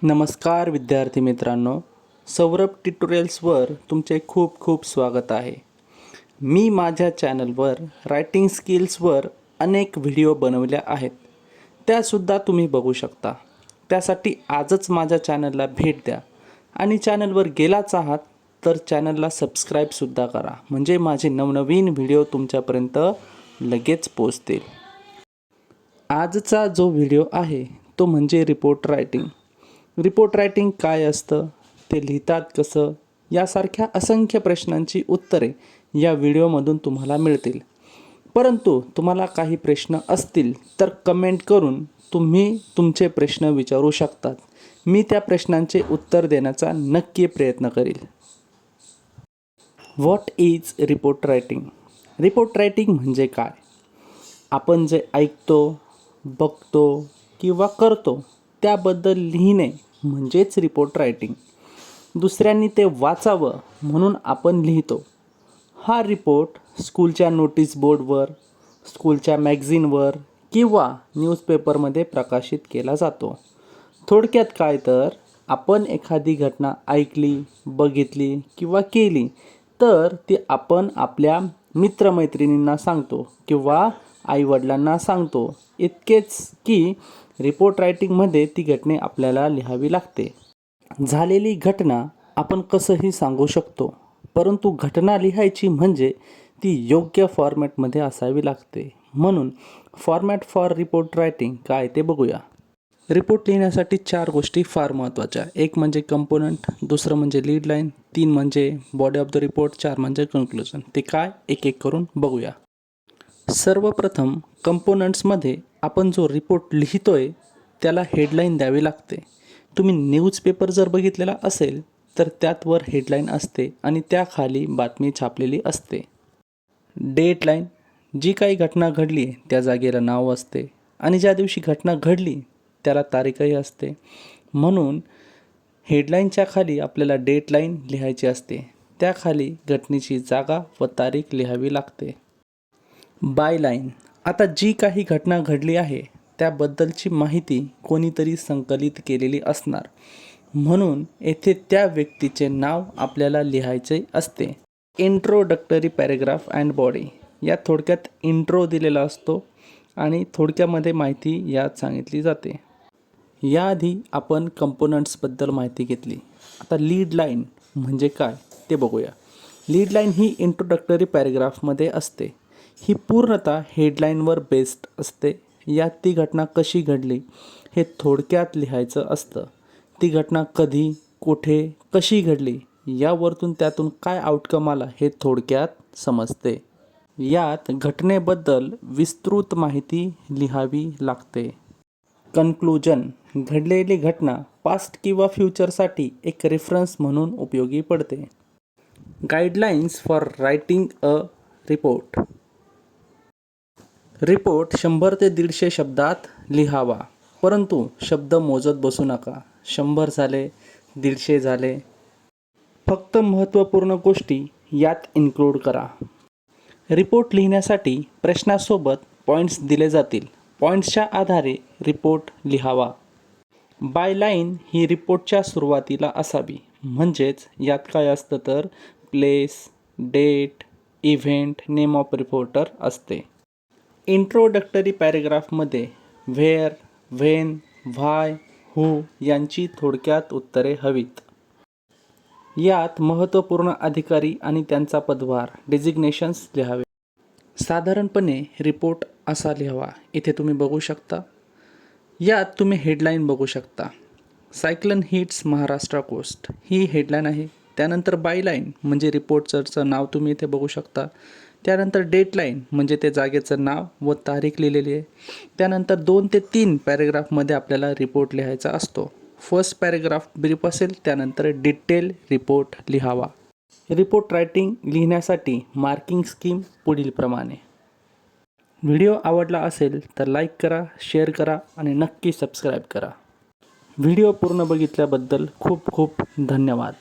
नमस्कार विद्यार्थी मित्रांनो, सौरभ ट्युटोरियल्सवर तुमचे खूप खूप स्वागत आहे. मी माझ्या चॅनलवर रायटिंग स्किल्सवर अनेक व्हिडिओ बनवल्या आहेत, त्यासुद्धा तुम्ही बघू शकता. त्यासाठी आजच माझ्या चॅनलला भेट द्या आणि चॅनलवर गेलाच आहात तर चॅनलला सबस्क्राईबसुद्धा करा, म्हणजे माझे नवनवीन व्हिडिओ तुमच्यापर्यंत लगेच पोचतील. आजचा जो व्हिडिओ आहे तो म्हणजे रिपोर्ट रायटिंग. रिपोर्ट रायटिंग काय असतं, ते लिहितात कसं, यासारख्या असंख्य प्रश्नांची उत्तरे या व्हिडिओमधून तुम्हाला मिळतील. परंतु तुम्हाला काही प्रश्न असतील तर कमेंट करून तुम्ही तुमचे प्रश्न विचारू शकतात. मी त्या प्रश्नांचे उत्तर देण्याचा नक्की प्रयत्न करील. What is report writing? Report writing म्हणजे काय? आपण जे ऐकतो, बघतो किंवा करतो त्याबद्दल लिहिणे म्हणजेच रिपोर्ट रायटिंग. दुसऱ्यांनी ते वाचावं म्हणून आपण लिहितो. हा रिपोर्ट स्कूलच्या नोटीस बोर्डवर, स्कूलच्या मॅगझिनवर किंवा न्यूजपेपरमध्ये प्रकाशित केला जातो. थोडक्यात काय तर आपण एखादी घटना ऐकली, बघितली किंवा केली तर ती आपण आपल्या मित्रमैत्रिणींना सांगतो किंवा आईवडिलांना सांगतो. इतकेच की रिपोर्ट रायटिंगमध्ये ती घटना आपल्याला लिहावी लागते. झालेली घटना आपण कसंही सांगू शकतो, परंतु घटना लिहायची म्हणजे ती योग्य फॉर्मॅटमध्ये असावी लागते. म्हणून फॉर्मॅट फॉर रिपोर्ट रायटिंग काय ते बघूया. रिपोर्ट लिहिण्यासाठी 4 गोष्टी फार महत्त्वाच्या. एक म्हणजे कंपोनंट, दुसरं म्हणजे लीड लाईन, 3 म्हणजे बॉडी ऑफ द रिपोर्ट, 4 म्हणजे कन्क्लुजन. ते काय एक एक करून बघूया. सर्वप्रथम कंपोनंट्समध्ये आपण जो रिपोर्ट लिहितोय त्याला हेडलाईन द्यावी लागते. तुम्ही न्यूजपेपर जर बघितलेला असेल तर त्यात वर हेडलाईन असते आणि त्याखाली बातमी छापलेली असते. डेटलाईन, जी काही घटना घडली त्या जागेला नाव असते आणि ज्या दिवशी घटना घडली त्याला तारीखही असते. म्हणून हेडलाईनच्या खाली आपल्याला डेटलाईन लिहायची असते, त्याखाली घटनेची जागा व तारीख लिहावी लागते. बायलाईन, आता जी काही घटना घडली आहे त्याबद्दलची माहिती कोणीतरी संकलित केलेली असणार, म्हणून येथे त्या व्यक्तीचे नाव आपल्याला लिहायचे असते. इंट्रोडक्टरी पॅरेग्राफ अँड बॉडी, या थोडक्यात इंट्रो दिलेला असतो आणि थोडक्यामध्ये माहिती यात सांगितली जाते. याआधी आपण कंपोनंट्सबद्दल माहिती घेतली. आता लीड लाईन म्हणजे काय ते बघूया. लीड लाईन ही इंट्रोडक्टरी पॅरेग्राफमध्ये असते. ही पूर्णतः हेडलाईनवर बेस्ड असते. यात ती घटना कशी घडली हे थोडक्यात लिहायचं असतं. ती घटना कधी, कुठे, कशी घडली यावरतून त्यातून काय आउटकम आला हे थोडक्यात समजते. यात घटनेबद्दल विस्तृत माहिती लिहावी लागते. कन्क्लुजन, घडलेली घटना पास्ट किंवा फ्युचरसाठी एक रेफरन्स म्हणून उपयोगी पडते. Guidelines for writing a report. Report 100 ते 150 शब्दात लिहावा, परंतु शब्द मोजत बसू नका. 100 झाले, 150 झाले, फक्त महत्त्वपूर्ण गोष्टी यात इन्क्लूड करा. रिपोर्ट लिहिण्यासाठी प्रश्नासोबत पॉईंट्स दिले जातील. पॉईंट्सच्या आधारे रिपोर्ट लिहावा. बायलाईन ही रिपोर्टच्या सुरुवातीला असावी, म्हणजेच यात काय असतं तर place, date, event, name of reporter असते. इंट्रोडक्टरी पॅरेग्राफमध्ये व्हेअर, व्हेन, व्हाय, हू यांची थोडक्यात उत्तरे हवीत. यात महत्त्वपूर्ण अधिकारी आणि त्यांचा पदभार डेझिग्नेशन्स लिहावे. साधारणपणे रिपोर्ट असा लिहावा. इथे तुम्ही बघू शकता. यात तुम्ही हेडलाईन बघू शकता. सायक्लोन हिट्स महाराष्ट्र कोस्ट ही हेडलाईन आहे. त्यानंतर बायलाईन म्हणजे रिपोर्टचं नाव तुम्ही इथे बघू शकता. त्यानंतर डेटलाईन म्हणजे ते जागेचं नाव व तारीख लिहिलेली आहे. त्यानंतर 2 ते 3 पॅरेग्राफमध्ये आपल्याला रिपोर्ट लिहायचा असतो. फर्स्ट पॅरेग्राफ ब्रीफ असेल, त्यानंतर डिटेल रिपोर्ट लिहावा. रिपोर्ट रायटिंग लिहिण्यासाठी मार्किंग स्कीम पुढीलप्रमाणे. व्हिडिओ आवडला असेल तर लाईक करा, शेअर करा आणि नक्की सबस्क्राईब करा. व्हिडिओ पूर्ण बघितल्याबद्दल खूप खूप धन्यवाद.